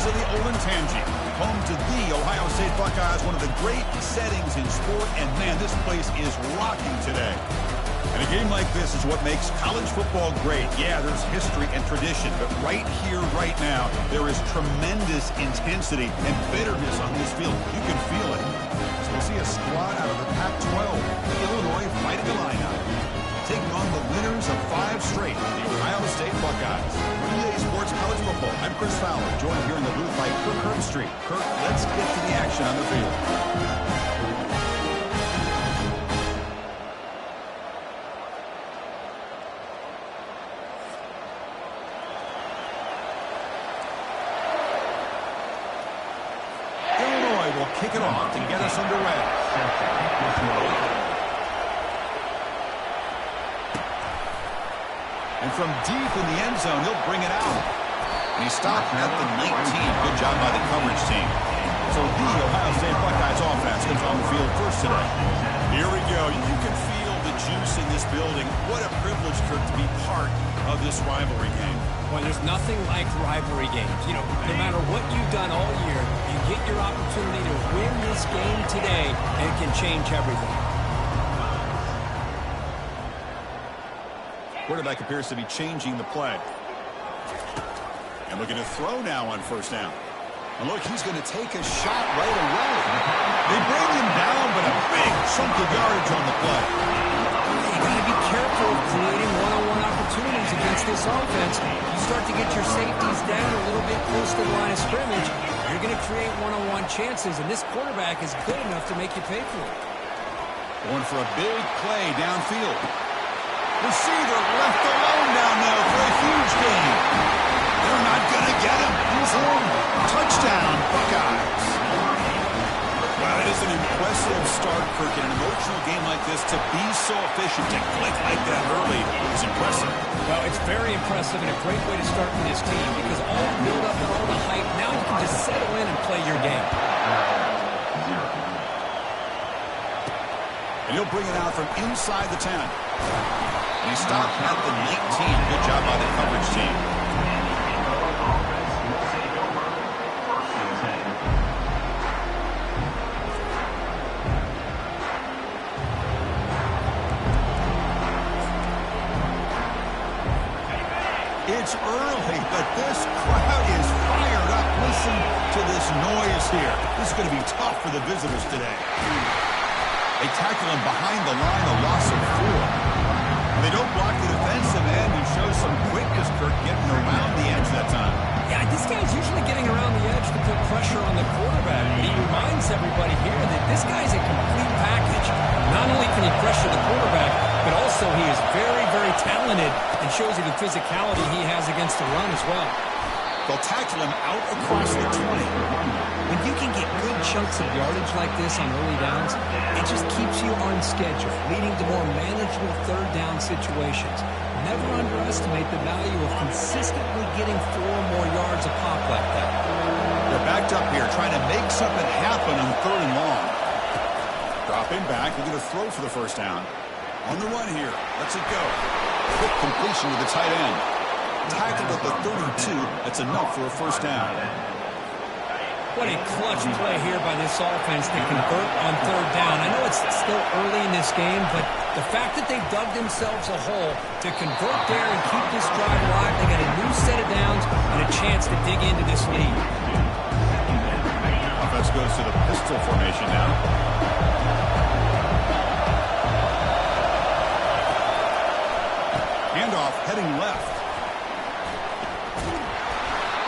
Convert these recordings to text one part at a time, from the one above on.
of the Olentangy, home to the Ohio State Buckeyes, one of the great settings in sport, and man, this place is rocking today. And a game like this is what makes college football great. Yeah, there's history and tradition, but right here, right now, there is tremendous intensity and bitterness on this field. You can feel it. So we'll see a squad out of the Pac-12, Illinois fighting the lineup, taking on the winners of 5 straight, the Ohio State Buckeyes. EA Sports College Football. I'm Chris Fowler, joined here in the booth by Kirk Herbstreit. Kirk, let's get to the action on the field. Kick it off to get us underway. And from deep in the end zone, he'll bring it out. And he stopped at the 19. Good job by the coverage team. So the Ohio State Buckeyes offense comes on the field first today. Here we go. You can feel the juice in this building. What a privilege, Kirk, to be part of this rivalry game. Well, there's nothing like rivalry games. You know, no matter what you've done all year, you get your opportunity to win this game today, and it can change everything. Quarterback appears to be changing the play. And looking to throw now on first down. And look, he's going to take a shot right away. They bring him down, but a big chunk of yardage on the play. You got to be careful of creating one-on-one opportunities against this offense. You start to get your safeties down a little bit close to the line of scrimmage, you're going to create one-on-one chances, and this quarterback is good enough to make you pay for it. Going for a big play downfield. Receiver left alone down there for a huge gain. They're not going to get him. He's in. Touchdown, Buckeyes. Well, it is an impressive start, Kirk, in an emotional game like this. To be so efficient, to click like that early is impressive. Well, it's very impressive and a great way to start for this team because all the build-up and all the hype, now you can just settle in and play your game. And he'll bring it out from inside the 10. And he stopped at the 19. Good job by the coverage team. It's early, but this crowd is fired up. Listen to this noise here. This is going to be tough for the visitors today. They tackle him behind the line, a loss of 4. They don't block the defensive end. He shows some quickness, Kirk, getting around the edge that time. Yeah, this guy's usually getting around the edge to put pressure on the quarterback. But he reminds everybody here that this guy's a complete package. Not only can he pressure the quarterback, but also he is very, very talented and shows you the physicality he has against the run as well. They'll tackle him out across the 20. When you can get good chunks of yardage like this on early downs, it just keeps you on schedule, leading to more manageable third down situations. Never underestimate the value of consistently getting 4 more yards a pop like that. They're backed up here, trying to make something happen on 3rd and long. Dropping back, they're going to throw for the first down. On the run here, lets it go. Quick completion to the tight end. Tackled at the 32. That's enough for a first down. What a clutch play here by this offense to convert on 3rd down. I know it's still early in this game, but the fact that they dug themselves a hole to convert there and keep this drive alive, they got a new set of downs and a chance to dig into this lead. Offense goes to the pistol formation now. Handoff heading left.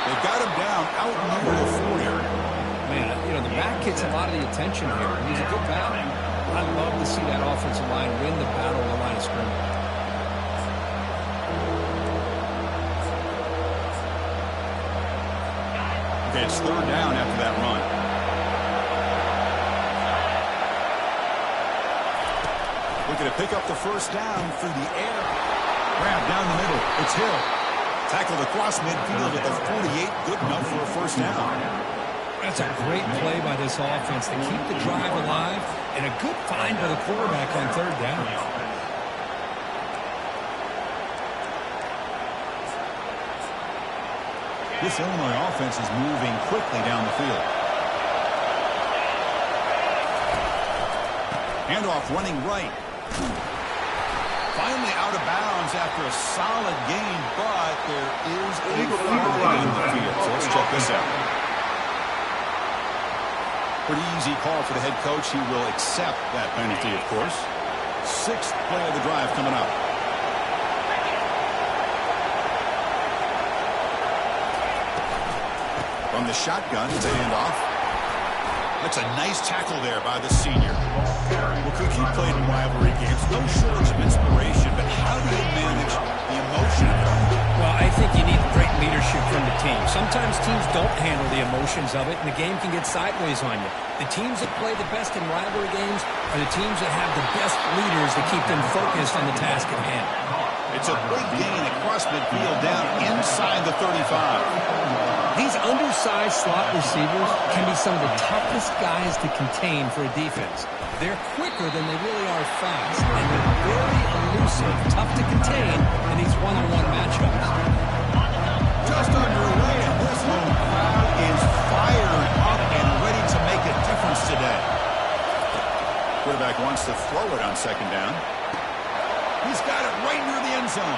They've got him down out near the 40. Man, you know, the back gets a lot of the attention here. He's a good battle. I love to see that offensive line win the battle on the line of scrimmage. Okay, it's 3rd down after that run. Looking to pick up the first down through the air. Grab down the middle. It's Hill. Tackled across midfield at the 48. Good enough for a first down. That's a great play by this offense to keep the drive alive and a good find by the quarterback on 3rd down. This Illinois offense is moving quickly down the field. Handoff running right. Finally out of bounds after a solid gain, but there is a flag in the field. So let's check this out. Pretty easy call for the head coach. He will accept that penalty, of course. 6th play of the drive coming up. From the shotgun, it's a handoff. That's a nice tackle there by the senior. Well, Cook, you played in rivalry games. No shortage of inspiration, but how do you manage the emotion of it? Well, I think you need great leadership from the team. Sometimes teams don't handle the emotions of it, and the game can get sideways on you. The teams that play the best in rivalry games are the teams that have the best leaders that keep them focused on the task at hand. It's a big gain across midfield down inside the 35. These undersized slot receivers can be some of the toughest guys to contain for a defense. They're quicker than they really are fast, and they're very elusive, tough to contain in these one-on-one matchups. Just underway, and this home crowd is fired up and ready to make a difference today. Quarterback wants to throw it on 2nd down. He's got it right near the end zone.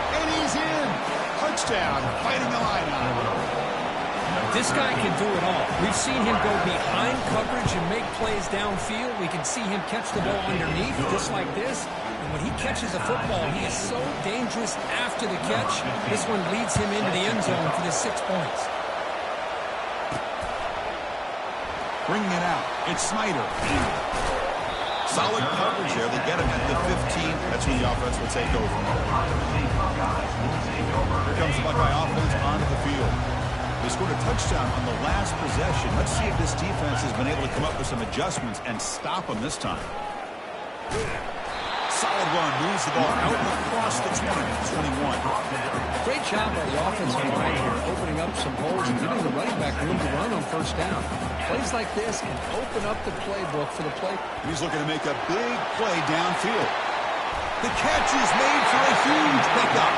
And he's in. Touchdown, fighting the line. This guy can do it all. We've seen him go behind coverage and make plays downfield. We can see him catch the ball underneath, just like this. And when he catches a football, he is so dangerous after the catch. This one leads him into the end zone for the 6 points. Bringing it out. It's Snyder. Solid coverage there. They get him at the 15. That's when the offense will take over. Here comes the Buckeye offense onto the field. They scored a touchdown on the last possession. Let's see if this defense has been able to come up with some adjustments and stop them this time. Solid run. Moves the ball out across the 20, 21. Great job by the offensive line here, opening up some holes and giving the running back room to run on 1st down. Plays like this can open up the playbook for the play. He's looking to make a big play downfield. The catch is made for a huge pickup.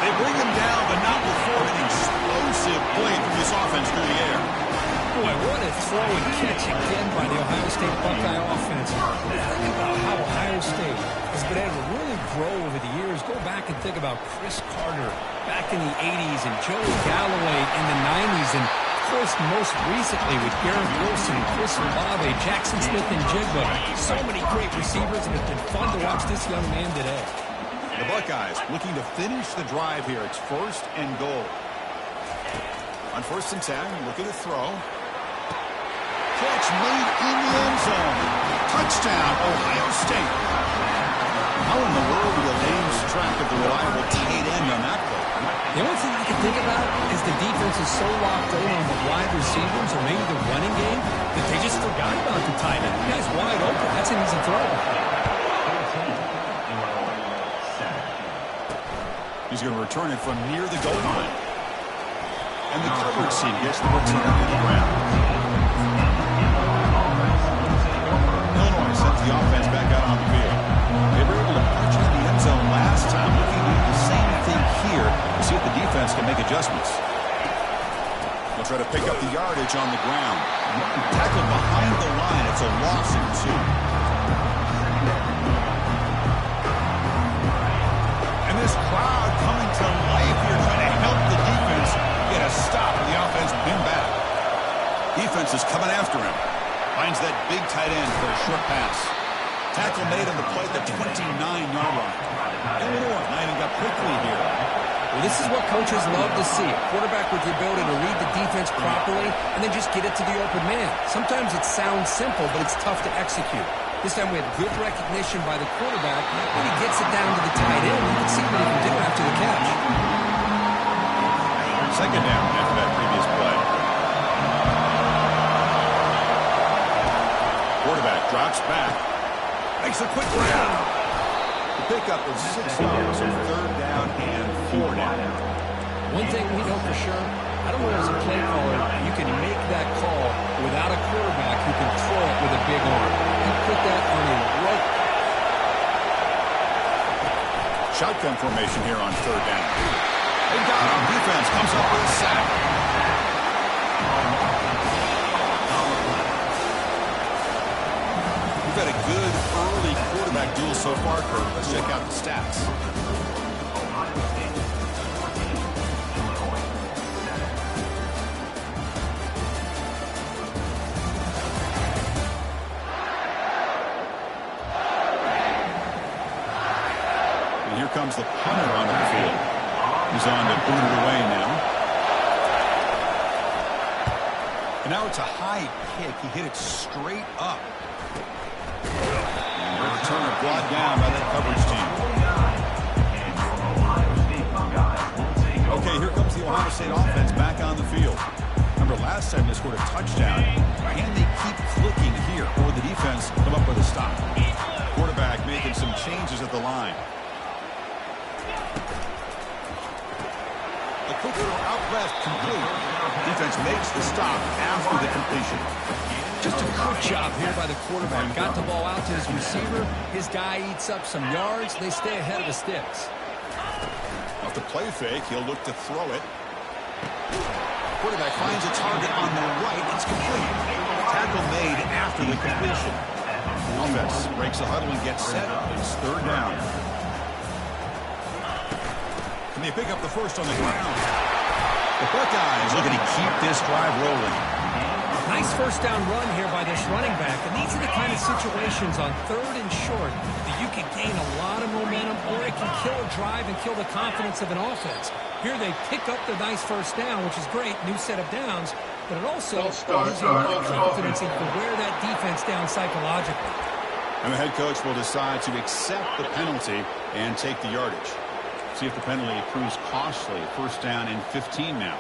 They bring him down, but not before an explosive play from this offense through the air. Boy, what a throw and catch again by the Ohio State Buckeye offense. Think about how Ohio State has been able to really grow over the years. Go back and think about Chris Carter back in the 80s and Joey Galloway in the 90s. And, of course, most recently with Garrett Wilson, Chris Olave, Jackson Smith, and Jigba. So many great receivers, and it's been fun to watch this young man today. The Buckeyes looking to finish the drive here. It's 1st and goal. On 1st and 10, looking to throw. Catch made in the end zone. Touchdown, Ohio State. How in the world do the names track of the reliable tight end on that play? The only thing I can think about is the defense is so locked in on the wide receivers or maybe the running game that they just forgot about the tight end. The guy's wide open. That's an easy throw. He's going to return it from near the goal line. And the coverage team gets the return to the ground. Illinois sends the offense back out on the field. They were able to punch in the end zone last time. Looking to do the same thing here to see if the defense can make adjustments. They'll try to pick up the yardage on the ground. Tackled behind the line. It's a loss of 2. This crowd coming to life here, trying to help the defense get a stop, and the offense pinned back. Defense is coming after him. Finds that big tight end for a short pass. Tackle made on the play at the 29-yard line. Illinois lining up quickly here. Well, this is what coaches love to see. A quarterback with the ability to read the defense properly and then just get it to the open man. Sometimes it sounds simple, but it's tough to execute. This time we had good recognition by the quarterback. When he gets it down to the tight end, you can see what he can do after the catch. 2nd down after that previous play. Quarterback drops back. Makes a quick grab. The pickup of 6 yards, so 3rd down and 4 down. One thing we know for sure, I don't know as a play caller, you can make that call without a quarterback who can throw it with a big arm. He put that on a rope. Shotgun formation here on 3rd down. They got him. Defense comes up with a sack. We've had a good early quarterback duel so far, Kurt. Let's check out the stats. And here comes the punter onto the field. He's on to boot it away now. And now it's a high kick. He hit it straight up. And the returner brought down by that coverage team. Okay, here comes the Ohio State offense back on the field. Remember, last time they scored a touchdown. Can they keep clicking here, or the defense come up with a stop? Quarterback making some changes at the line. A quick little out left complete. Defense makes the stop after the completion. Just a good job here by the quarterback. Got the ball out to his receiver. His guy eats up some yards. They stay ahead of the sticks. Off the play fake, he'll look to throw it. Quarterback finds a target on the right. It's complete. Tackle made after the completion. Offense breaks the huddle and gets set. It's third down. And they pick up the first on the ground. The Buckeyes looking to keep this drive rolling. Nice first down run here by this running back. And these are the kind of situations on third and short that you can gain a lot of momentum, or it can kill a drive and kill the confidence of an offense. Here they pick up the nice first down, which is great, new set of downs, but it also gives you a lot of confidence and can wear that defense down psychologically. And the head coach will decide to accept the penalty and take the yardage. See if the penalty proves costly. First down and 15 now.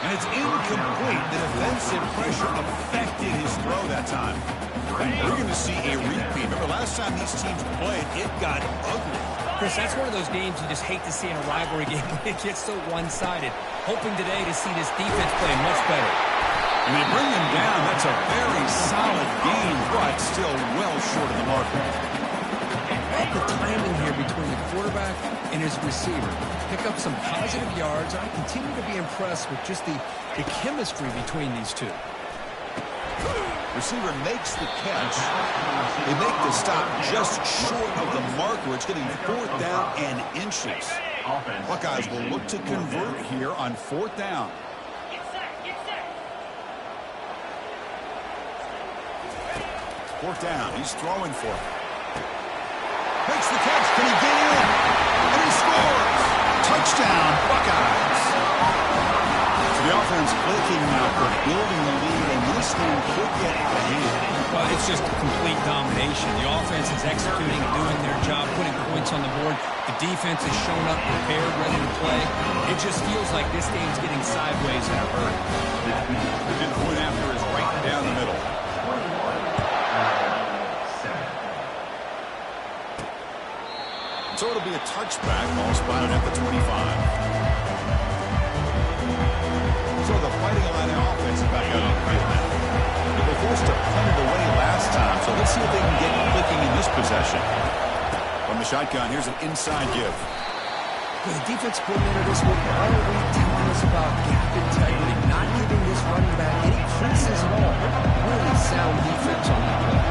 And it's incomplete. The defensive pressure affected his throw that time. And we're going to see a repeat. Remember, last time these teams played, it got ugly. Chris, that's one of those games you just hate to see in a rivalry game when it gets so one-sided. Hoping today to see this defense play much better. And they bring him down. That's a very solid game, but still well short of the marker. I like the timing here between the quarterback and his receiver. Pick up some positive yards. I continue to be impressed with just the chemistry between these two. Receiver makes the catch. They make the stop just short of the marker. It's getting fourth down and inches. Buckeyes will look to convert here on fourth down. Fourth down. He's throwing for it. Makes the catch. Can he get in? And he scores. Touchdown, Buckeyes. So the offense clicking now for building the lead, and this one could get out of hand. Well, it's just complete domination. The offense is executing, doing their job, putting points on the board. The defense has shown up prepared, ready to play. It just feels like this game's getting sideways in a hurry. The point after is right down the middle. So it'll be a touchback, ball spotted at the 25. So the Fighting Illini offense is back out on the field now. They were forced to punt it away last time, so let's see if they can get clicking in this possession. From the shotgun, here's an inside give. The defense coordinator this week already telling us about gap integrity, not giving this running back any creases at all. Really sound defense on that play.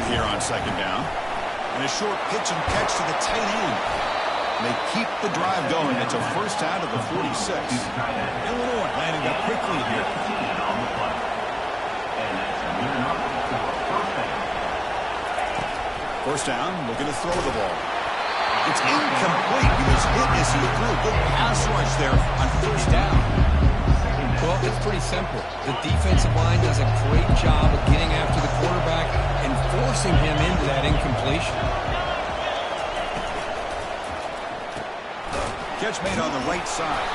Here on second down. And a short pitch and catch to the tight end. And they keep the drive going. It's a first out of the 46. Illinois landing up quickly here. First down, looking to throw the ball. It's incomplete. He was hit as he threw. Good pass rush there on first down. Well, it's pretty simple. The defensive line does a great job of getting after the quarterback and forcing him into that incompletion. Catch made on the right side.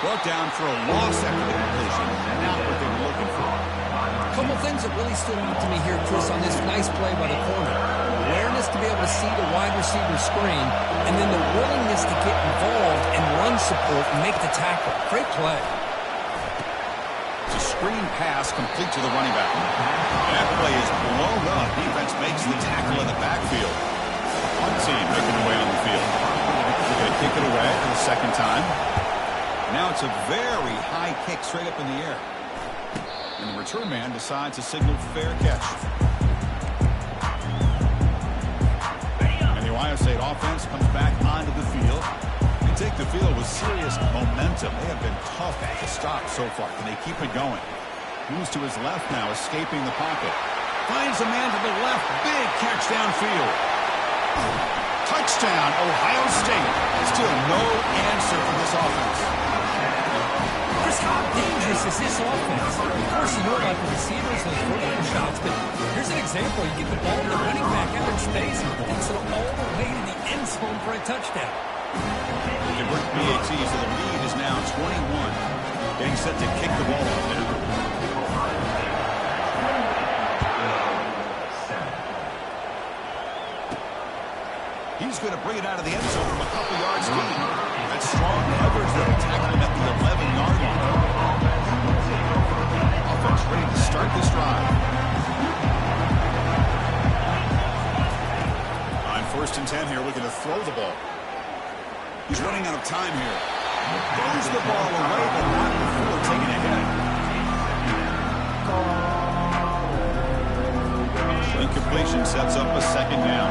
Brought down for a loss after the completion. And now what they were looking for. A couple things that really stood out to me here, Chris, on this nice play by the corner. Awareness to be able to see the wide receiver screen, and then the willingness to get involved and run support and make the tackle. Great play. screen pass complete to the running back. That play is blown up. Defense makes the tackle in the backfield. One team making their way on the field. They're going to kick it away for the second time. Now it's a very high kick straight up in the air. And the return man decides to signal fair catch. And the Ohio State offense comes back onto the field. They take the field with serious momentum. They have been tough to stop so far. Can they keep it going? Moves to his left now, escaping the pocket. Finds a man to the left. Big catch downfield. Touchdown, Ohio State. Still no answer for this offense. Chris, how dangerous is this offense? Of course, you know about the receivers and those vertical shots, but here's an example. You get the ball to the running back out in space and takes it all the way to the end zone for a touchdown. Convert PAT, so the lead is now 21. Getting set to kick the ball off now. He's going to bring it out of the end zone from a couple yards deep. That's strong coverage there to tackle him at the 11-yard line. Offense ready to start this drive. On 1st and 10 here, we're going to throw the ball. He's running out of time here. Throws the ball away, but not before taking a hit. Incompletion sets up a second down.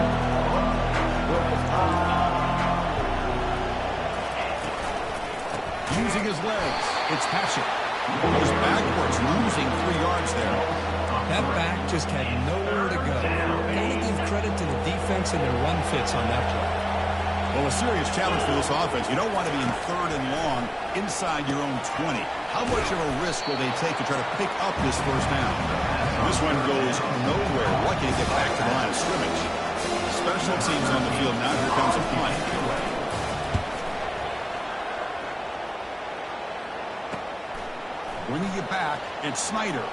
Using his legs, it's Patrick. Goes backwards, losing 3 yards there. That back just had nowhere to go. Gotta give credit to the defense and their run fits on that play. Well, a serious challenge for this offense. You don't want to be in 3rd and long inside your own 20. How much of a risk will they take to try to pick up this first down? This one goes nowhere. Lucky to get back to the line of scrimmage. Special teams on the field now. Here comes a punt. Bringing it back, it's Snyder.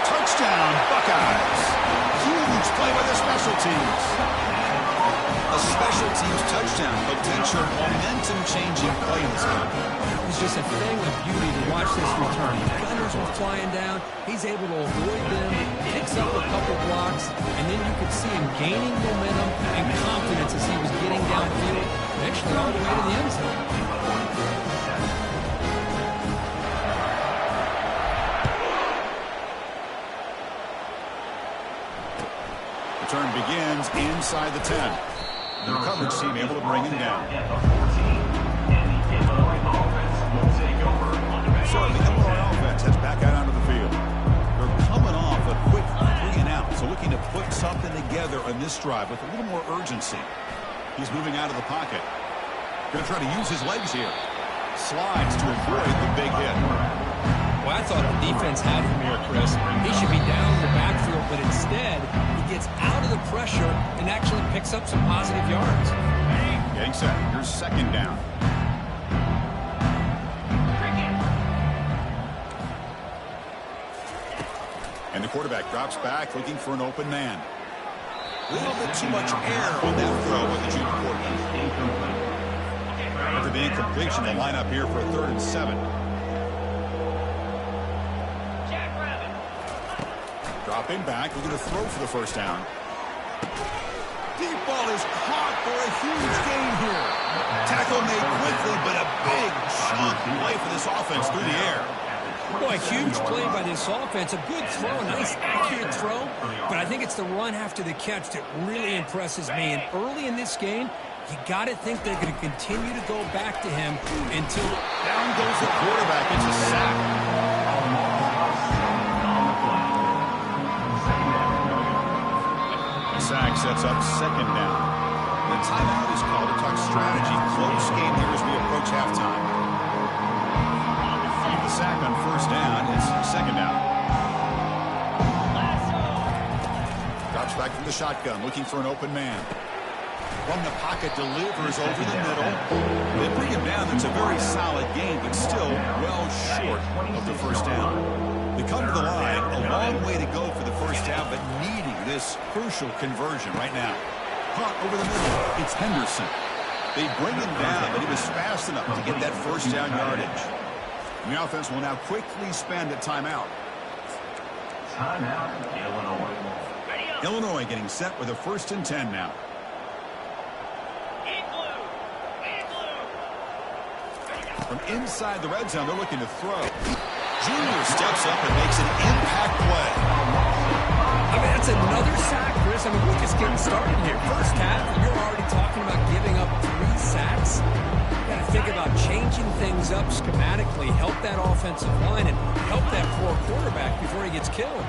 Touchdown, Buckeyes. Huge play by the special teams. A special teams touchdown. Potential momentum-changing play in this game. It's just a thing of beauty to watch this return. The gunners were flying down. He's able to avoid them, picks up a couple blocks, and then you could see him gaining momentum and confidence as he was getting downfield, eventually all the way to the end zone. Return begins inside the 10. The coverage team able to bring him down. So the Illinois offense heads back out onto the field. They're coming off a quick 3 and out, so looking to put something together on this drive with a little more urgency. He's moving out of the pocket. Going to try to use his legs here. Slides to avoid the big hit. Well, I thought the defense had him here, Chris. He should be down in the backfield, but instead he gets out of the pressure and actually picks up some positive yards. Getting set. Here's 2nd down. And the quarterback drops back looking for an open man. A little bit too much air on that throw with the junior quarterback. After the incompletion, they line up here for a 3rd and 7. Dropping back, we're going to throw for the first down. Deep ball is caught for a huge gain here. Tackle made quickly, but a big chunk play for this offense through the air. Boy, huge play by this offense. A good throw, a nice accurate throw. But I think it's the run after the catch that really impresses me. And early in this game, you got to think they're going to continue to go back to him until down goes the quarterback. It's a sack. The sack sets up 2nd down. The timeout is called to talk strategy. Close game here as we approach halftime. The sack on 1st down. It's 2nd down. Drops back from the shotgun, looking for an open man. From the pocket, delivers over the middle. They bring him down. It's a very solid game, but still well short of the 1st down. They come to the line, a long way to go for the 1st down, but needing this crucial conversion right now. Caught over the middle. It's Henderson. They bring him down, but he was fast enough to get that first down yardage. And the offense will now quickly spend a timeout. Timeout, Illinois. Illinois getting set with a 1st and 10 now. From inside the red zone, they're looking to throw. Junior steps up and makes an impact play. I mean, that's another sack, Chris. I mean, we're just getting started here. First half, you're already talking about giving up 3 sacks. You got to think about changing things up schematically, help that offensive line, and help that poor quarterback before he gets killed.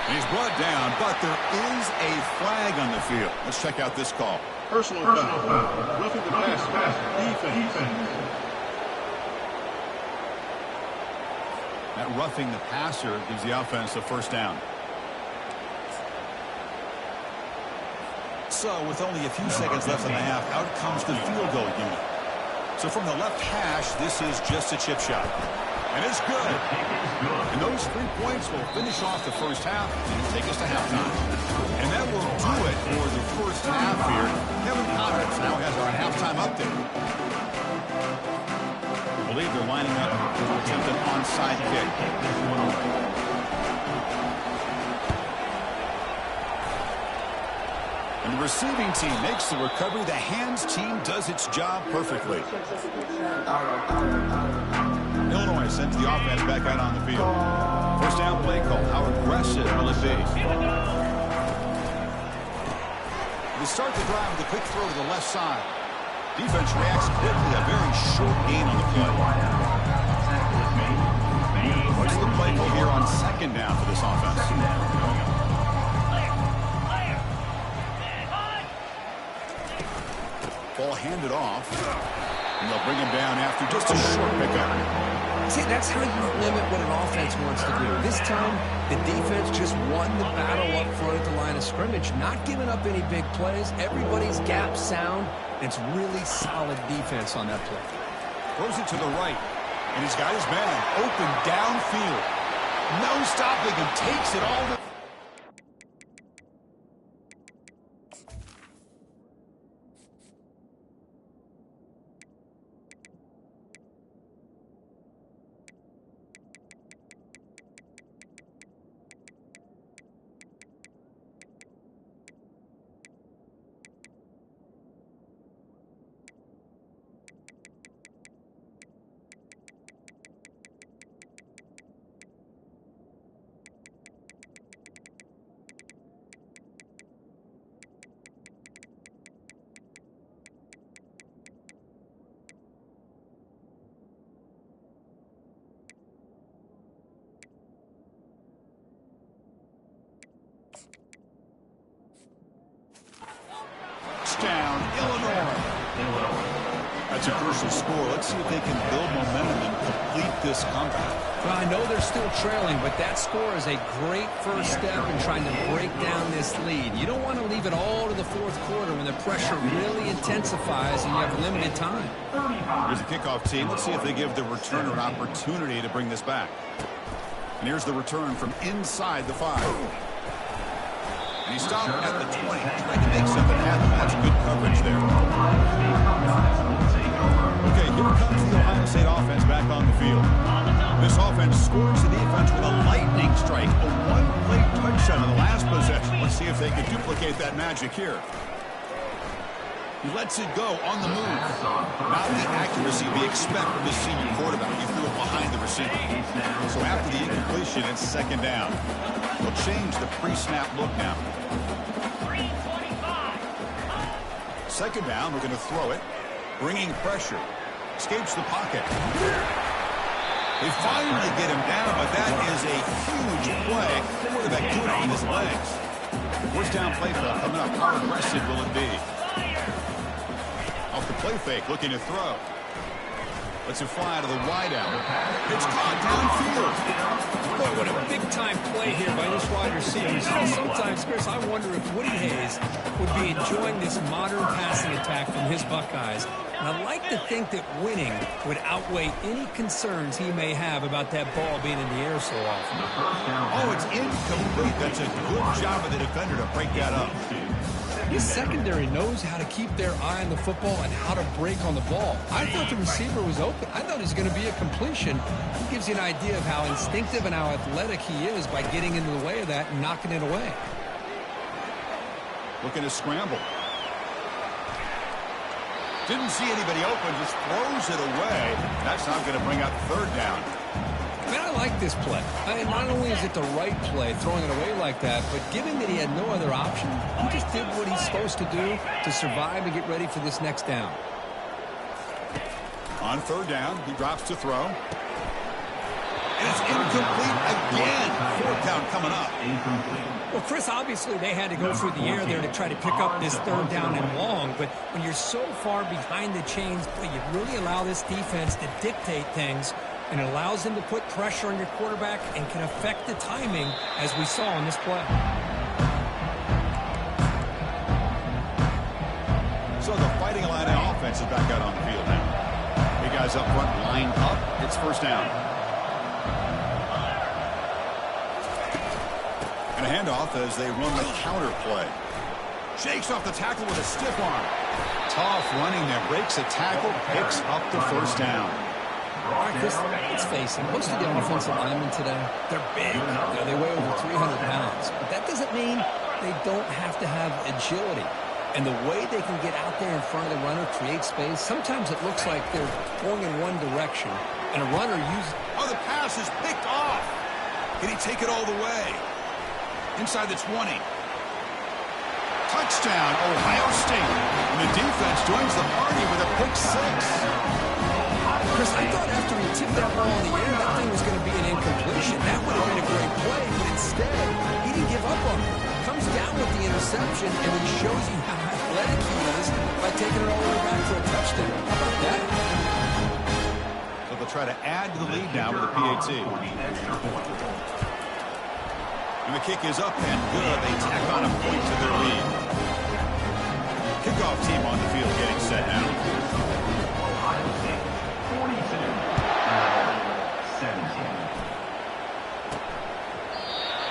He's brought down, but there is a flag on the field. Let's check out this call. Personal foul. Roughing the passer. Defense. That roughing the passer gives the offense a 1st down. So with only a few seconds left in the half, out comes the field goal unit. So from the left hash, this is just a chip shot. And it's good. And those 3 points will finish off the first half and take us to halftime. And that will do it for the first half here. Kevin Conrad now has our halftime update. I believe they're lining up to attempt an onside kick. And the receiving team makes the recovery. The hands team does its job perfectly. Illinois sends the offense back out on the field. 1st down play call. How aggressive will it be? They start the drive with a quick throw to the left side. Defense reacts quickly. A very short gain on the play. What's the play call here on 2nd down for this offense? Ball handed off. And they'll bring him down after just a short pickup. See, that's how you limit what an offense wants to do. This time, the defense just won the battle up front at the line of scrimmage, not giving up any big plays. Everybody's gap sound. It's really solid defense on that play. Throws it to the right, and he's got his man open downfield. No stopping him, takes it all the... Down, Illinois. That's a crucial score. Let's see if they can build momentum and complete this comeback. Well, I know they're still trailing, but that score is a great first step in trying to break down this lead. You don't want to leave it all to the 4th quarter when the pressure really intensifies and you have limited time. Here's the kickoff team. Let's see if they give the returner an opportunity to bring this back. And here's the return from inside the 5. And he stopped at the 20, trying to make something happen. That's good coverage there. Okay, here comes the Ohio State offense back on the field. This offense scores the defense with a lightning strike, a 1-play touchdown in the last possession. Let's see if they can duplicate that magic here. He lets it go on the move. Not the accuracy we expect from the senior quarterback. He threw it behind the receiver. So after the incompletion, it's 2nd down. We'll change the pre-snap look now. 2nd down, we're going to throw it. Bringing pressure. Escapes the pocket. They finally get him down, but that is a huge play. Quarterback doing it on his legs. 1st down play call coming up. How aggressive will it be? Off the play fake, looking to throw. Lets it fly to the wideout. It's caught downfield. Boy, what a big-time play here by this wide receiver. Sometimes, Chris, I wonder if Woody Hayes would be enjoying this modern passing attack from his Buckeyes. And I'd like to think that winning would outweigh any concerns he may have about that ball being in the air so often. Oh, it's incomplete. That's a good job of the defender to break that up. His secondary knows how to keep their eye on the football and how to break on the ball. I thought the receiver was open. I thought it was going to be a completion. It gives you an idea of how instinctive and how athletic he is by getting into the way of that and knocking it away. Looking to scramble. Didn't see anybody open, just throws it away. That's not going to bring up third down. Man, I like this play. I mean, not only is it the right play, throwing it away like that, but given that he had no other option, he just did what he's supposed to do to survive and get ready for this next down. On third down, he drops to throw. And it's incomplete again. Fourth down coming up. Well, Chris, obviously they had to go through the air there to try to pick up this third down and long, but when you're so far behind the chains, boy, you really allow this defense to dictate things, and it allows them to put pressure on your quarterback and can affect the timing, as we saw in this play. So the Fighting Illini offense is back out on the field now. Hey, guys up front, line up. It's first down. And a handoff as they run the counter play. Shakes off the tackle with a stiff arm. Tough running there. Breaks a tackle, picks up the first down. All right, Chris, let's face it. Most of the offensive linemen today, they're big. They weigh over 300 pounds. But that doesn't mean they don't have to have agility. And the way they can get out there in front of the runner, create space, sometimes it looks like they're going in one direction. And a runner uses... Oh, the pass is picked off. Can he take it all the way? Inside the 20. Touchdown, Ohio State. And the defense joins the party with a pick six. Chris, I thought after he tipped that ball in the air, that thing was going to be an incompletion. That would have been a great play, but instead, he didn't give up on it. Comes down with the interception, and then shows you how athletic he is by taking it all the way back for a touchdown. How about that? So they'll try to add to the lead now with a PAT. And the kick is up and good. They tack on a point to their lead. Kickoff team on the field getting set now.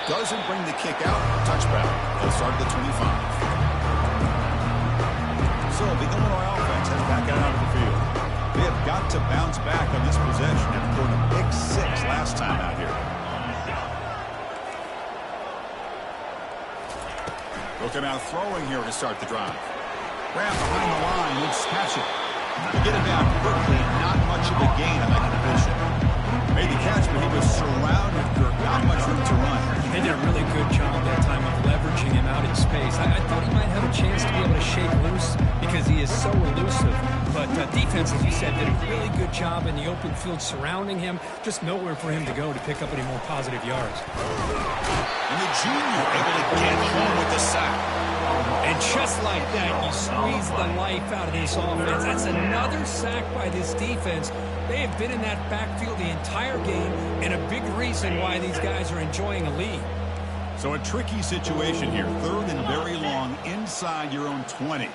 Doesn't bring the kick out. Touchback. They'll start at the 25. So the Illinois offense heads back out onto the field. They have got to bounce back on this possession after going a big six last time out here. Looking out throwing here to start the drive. Grab behind the line. Let's catch it. To get it down quickly, not much of a gain on that completion. Made the catch, but he was surrounded for not much room to run. They did a really good job that time of leveraging him out in space. I thought he might have a chance to be able to shake loose because he is so elusive. But defense, as you said, did a really good job in the open field surrounding him. Just nowhere for him to go to pick up any more positive yards. And the junior able to get home with the sack. And just like that, you squeeze the life out of this offense. That's another sack by this defense. They have been in that backfield the entire game, and a big reason why these guys are enjoying a lead. So a tricky situation here. Third and very long inside your own 20.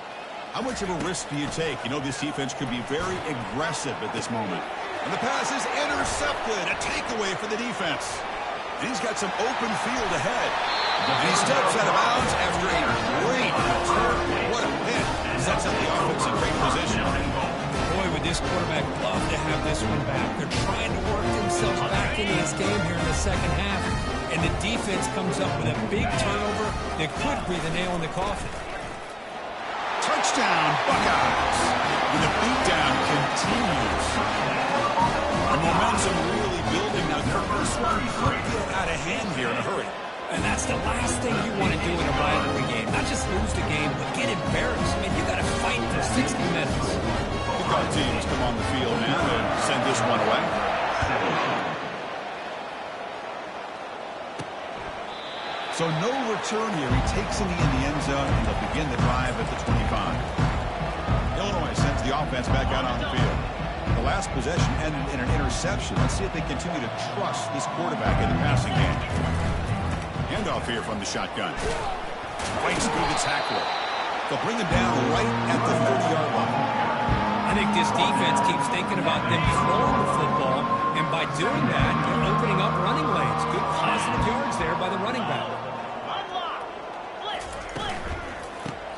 How much of a risk do you take? You know this defense could be very aggressive at this moment. And the pass is intercepted. A takeaway for the defense. And he's got some open field ahead. And he steps out of bounds after a great return. What a hit. Sets up the offense in great position. Boy, would this quarterback love to have this one back. They're trying to work themselves back into this game here in the second half. And the defense comes up with a big turnover that could be the nail in the coffin. Touchdown, Buckeyes. And the beatdown continues. The momentum really building now. This one could get out of hand here in a hurry. And that's the last thing you want to do in a rivalry game. Not just lose the game, but get embarrassed. I mean, you got to fight for 60 minutes. Kickoff teams come on the field now and send this one away. So no return here. He takes it in the end zone, and they'll begin the drive at the 25. Illinois sends the offense back out on the field. The last possession ended in an interception. Let's see if they continue to trust this quarterback in the passing game. Handoff here from the shotgun. Breaks through the tackler. They'll bring him down right at the 30-yard line. I think this defense keeps thinking about them throwing the football, and by doing that, they're opening up running lanes. Good positive yards there by the running back.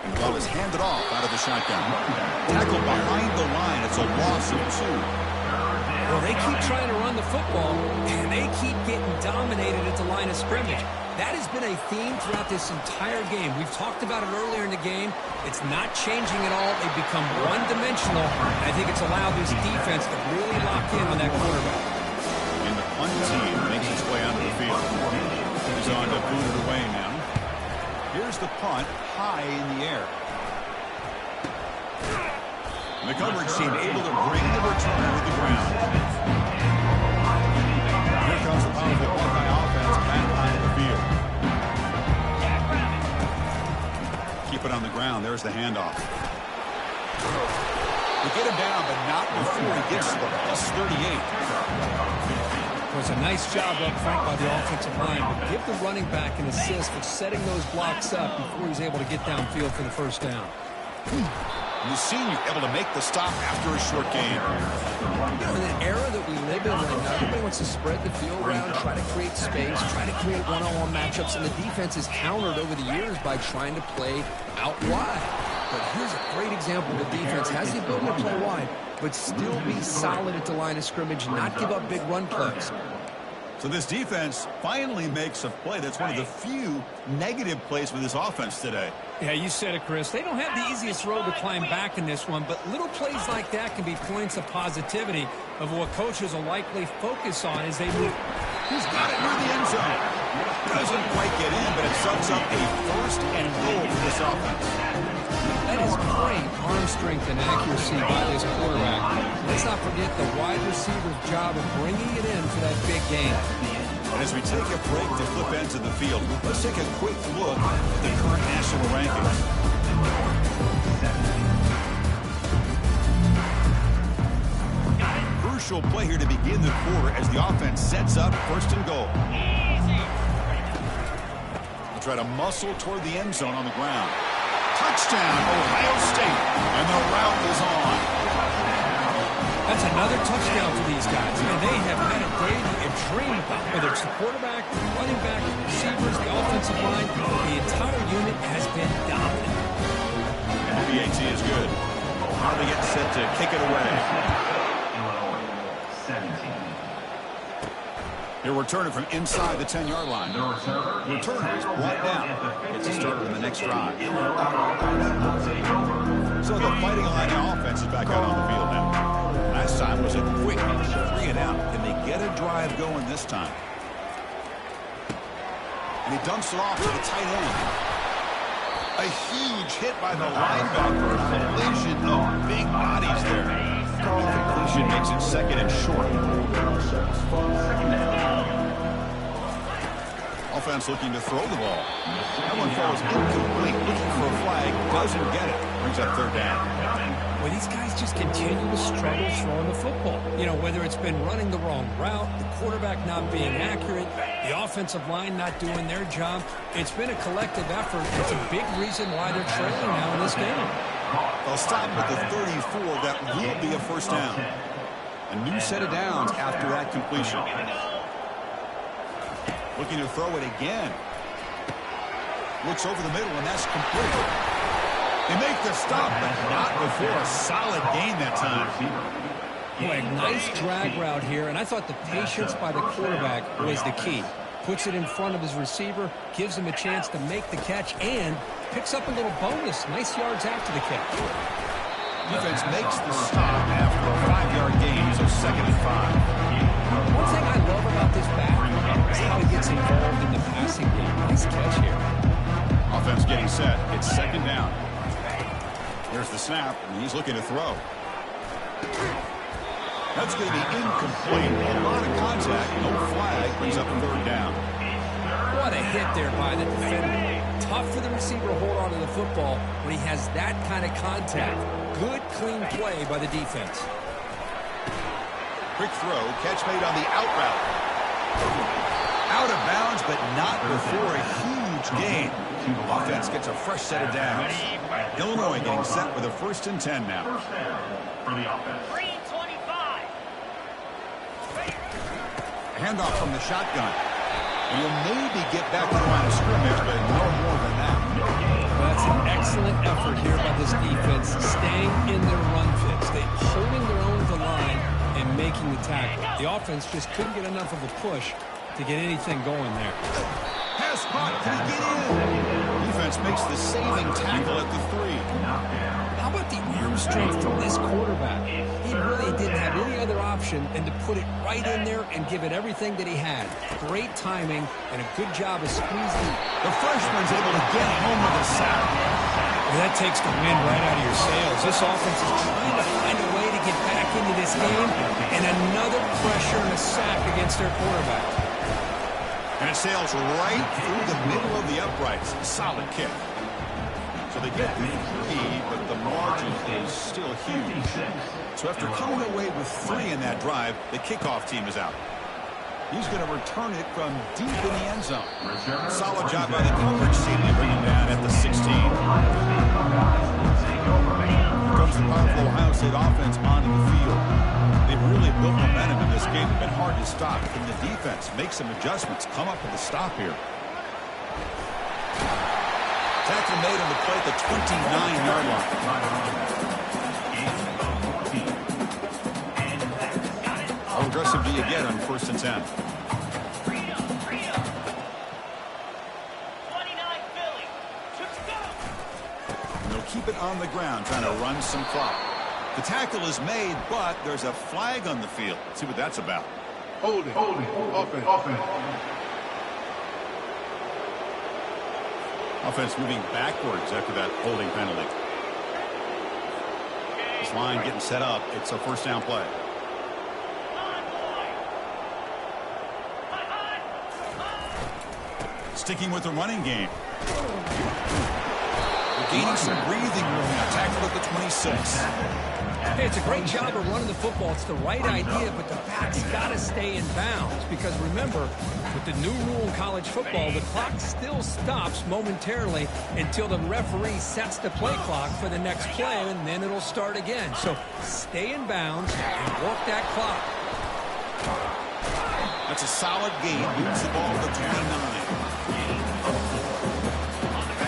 And hand it off out of the shotgun. Tackle behind the line. It's a loss of 2. Well, they keep trying to run the football, and they keep getting dominated at the line of scrimmage. That has been a theme throughout this entire game. We've talked about it earlier in the game. It's not changing at all. They've become one-dimensional, and I think it's allowed this defense to really lock in on that quarterback. And the punt team makes its way onto the field. He's on to boot it away now. Here's the punt, high in the air. The coverage team able to bring the return to the ground. Here comes the powerful Buckeye offense back onto the field. Keep it on the ground. There's the handoff. We get him down, but not before he gets to the +38. It was a nice job up front by the offensive line, but give the running back an assist for setting those blocks up before he's able to get downfield for the first down. The senior able to make the stop after a short game. In an era that we live in right now, everybody wants to spread the field around, try to create space, try to create one-on-one matchups, and the defense is countered over the years by trying to play out wide. But here's a great example. The defense has the ability to play wide, but still be solid at the line of scrimmage, not give up big run plays. So this defense finally makes a play. That's one of the few negative plays for this offense today. Yeah, you said it, Chris. They don't have the easiest road to climb back in this one, but little plays like that can be points of positivity of what coaches will likely focus on as they move. He's got it near the end zone. Doesn't quite get in, but it sets up a first and goal for this offense. That is great arm strength and accuracy by this quarterback. Let's not forget the wide receiver's job of bringing it in for that big game. And as we take a break to flip ends of the field, let's take a quick look at the current national rankings. Crucial play here to begin the quarter as the offense sets up first and goal. They'll try to muscle toward the end zone on the ground. Touchdown, Ohio State, and the route is on. That's another touchdown for these guys. And they have had a day that you dream about, whether it's the quarterback, running back, receivers, the offensive line. The entire unit has been dominant. And the PAT is good. Now they get set to kick it away. 17. He'll return it from inside the 10-yard line. Returner is brought down. Gets a starter in the next drive. So the Fighting Illini offense is back out on the field now. Last time was a quick 3 and out. Can they get a drive going this time? And he dumps it off to the tight end. A huge hit by the linebacker. Collision of big bodies there. Completion makes it second and short. Offense looking to throw the ball. That one falls incomplete. Looking for a flag. Doesn't get it. Brings up third down. Well, these guys just continue to struggle throwing the football. You know, whether it's been running the wrong route, the quarterback not being accurate, the offensive line not doing their job. It's been a collective effort. It's a big reason why they're trailing now in this game. They'll stop at the 34. That will be a first down. A new set of downs after that completion. Looking to throw it again. Looks over the middle, and that's complete. They make the stop, but not before a solid gain that time. Boy, nice drag route here, and I thought the patience by the quarterback was the key. Puts it in front of his receiver, gives him a chance to make the catch, and picks up a little bonus. Nice yards after the catch. Defense makes the stop after a 5-yard gain, so second and 5. One thing I love about this back is how he gets involved in the passing game. Nice catch here. Offense getting set. It's second down. There's the snap, and he's looking to throw. That's going to be incomplete. A lot of contact. No flag. Brings up a third down. What a hit there by the defender. Tough for the receiver to hold on to the football when he has that kind of contact. Good, clean play by the defense. Quick throw. Catch made on the out route. Out of bounds, but not before a huge gain. Offense gets a fresh set of downs. Illinois getting set with a 1st and 10 now. For the offense. Handoff from the shotgun. And he'll maybe get back to the line of scrimmage, but no more than that. Well, that's Excellent effort here by this defense, staying in their run fix. They holding their own at the line and making the tackle. The offense just couldn't get enough of a push to get anything going there. Pass caught. Can he get in? Defense makes the saving tackle at the 3. How about the arm strength from this quarterback? He really didn't have any other option than to put it right in there and give it everything that he had. Great timing and a good job of squeezing. The freshman's able to get home with a sack. Well, that takes the wind right out of your sails. This offense is trying to find a way to get back into this game, and another pressure and a sack against their quarterback. And it sails right through the middle of the uprights. Solid kick. So they get the 3, but the margin is still huge. So after coming away with 3 in that drive, the kickoff team is out. He's going to return it from deep in the end zone. Solid job by the coverage team to bring him down at the 16. Here comes the powerful Ohio State offense onto the field. They've really built momentum in this game. It's been hard to stop. Can the defense make some adjustments, come up with a stop here? Tackle made on the play at the 29-yard line. How aggressive do you get on 1st and 10? And they'll keep it on the ground, trying to run some clock. The tackle is made, but there's a flag on the field. Let's see what that's about. Holding. Offense. Offense moving backwards after that holding penalty. This line getting set up. It's a 1st down play. Sticking with the running game. They're gaining some breathing room now. Tackle at the 26. Hey, it's a great job of running the football. It's the right idea, but the back's got to stay in bounds. Because remember, with the new rule in college football, the clock still stops momentarily until the referee sets the play clock for the next play, and then it'll start again. So stay in bounds and work that clock. That's a solid gain. Moves the ball to the 29.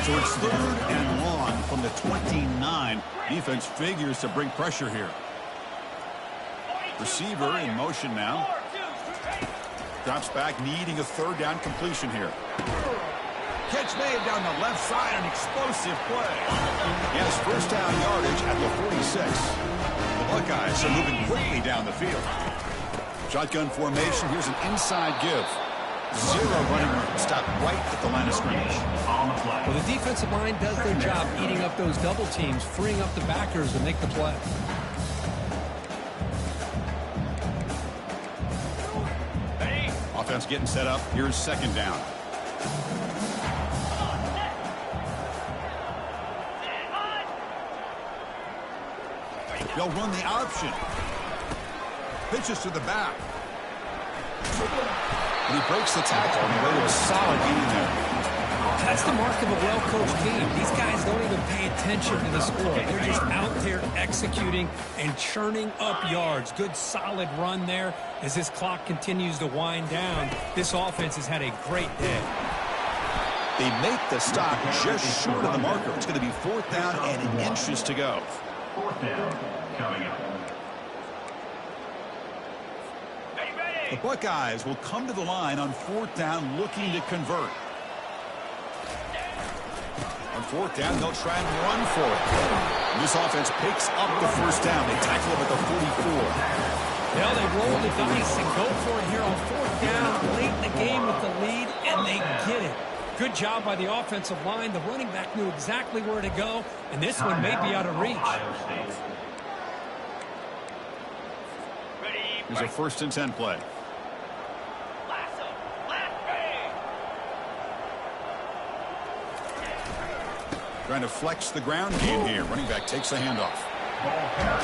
So it's 3rd and long from the 29. Defense figures to bring pressure here. Receiver in motion now. Drops back, needing a 3rd down completion here. Catch made down the left side, an explosive play. Yes, 1st down yardage at the 46. The Buckeyes are moving quickly down the field. Shotgun formation. Here's an inside give. 0 running room. Stop right at the line of scrimmage. Well, the defensive line does their job eating up those double teams, freeing up the backers to make the play. Offense getting set up. Here's 2nd down. They'll run the option. Pitches to the back. And he breaks the tackle. And he waited a solid gain there. That's the mark of a well-coached team. These guys don't even pay attention to the score. They're just out there executing and churning up yards. Good, solid run there as this clock continues to wind down. This offense has had a great day. They make the stop just short of the marker. It's going to be 4th down and inches to go. 4th down coming up. The Buckeyes will come to the line on 4th down looking to convert. On 4th down, they'll try and run for it. And this offense picks up the 1st down. They tackle him at the 44. Well, they roll the dice and go for it here on 4th down late in the game with the lead, and they get it. Good job by the offensive line. The running back knew exactly where to go, and this one may be out of reach. Here's a 1st and 10 play. Trying to flex the ground game here. Running back takes the handoff.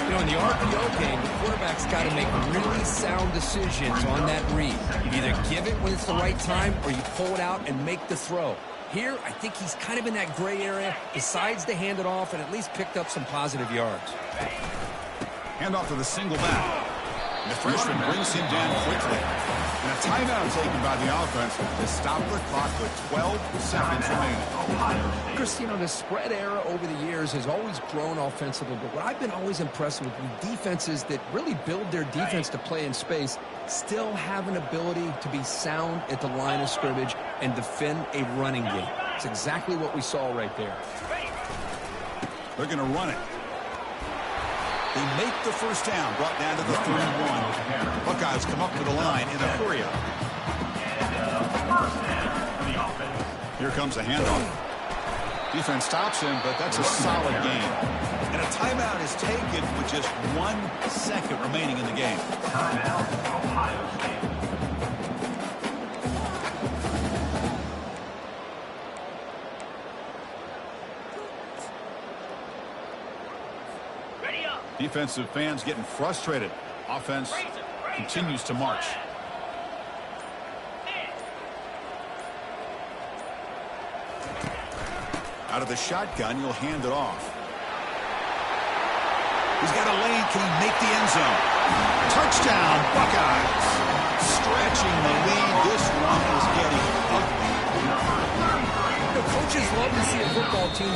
You know, in the RPO game, the quarterback's got to make really sound decisions on that read. Either give it when it's the right time or you pull it out and make the throw. Here, I think he's kind of in that gray area, decides to hand it off and at least picked up some positive yards. Handoff to the single back. And the freshman brings him down quickly. And a timeout taken by the offense to stop the clock with 12 seconds remaining. Chris, the spread era over the years has always grown offensively, but what I've been always impressed with defenses that really build their defense to play in space still have an ability to be sound at the line of scrimmage and defend a running game. It's exactly what we saw right there. They're going to run it. They make the first down, brought down to the 31. Buckeyes come up to the line in a hurry up. Here comes a handoff. Defense stops him, but that's a solid game. And a timeout is taken with just 1 second remaining in the game. Timeout, Ohio State. Defensive fans getting frustrated. Offense continues to march. Out of the shotgun, you'll hand it off. He's got a lane. Can he make the end zone? Touchdown, Buckeyes. Stretching the lead. This one is getting ugly. Coaches love to see a football team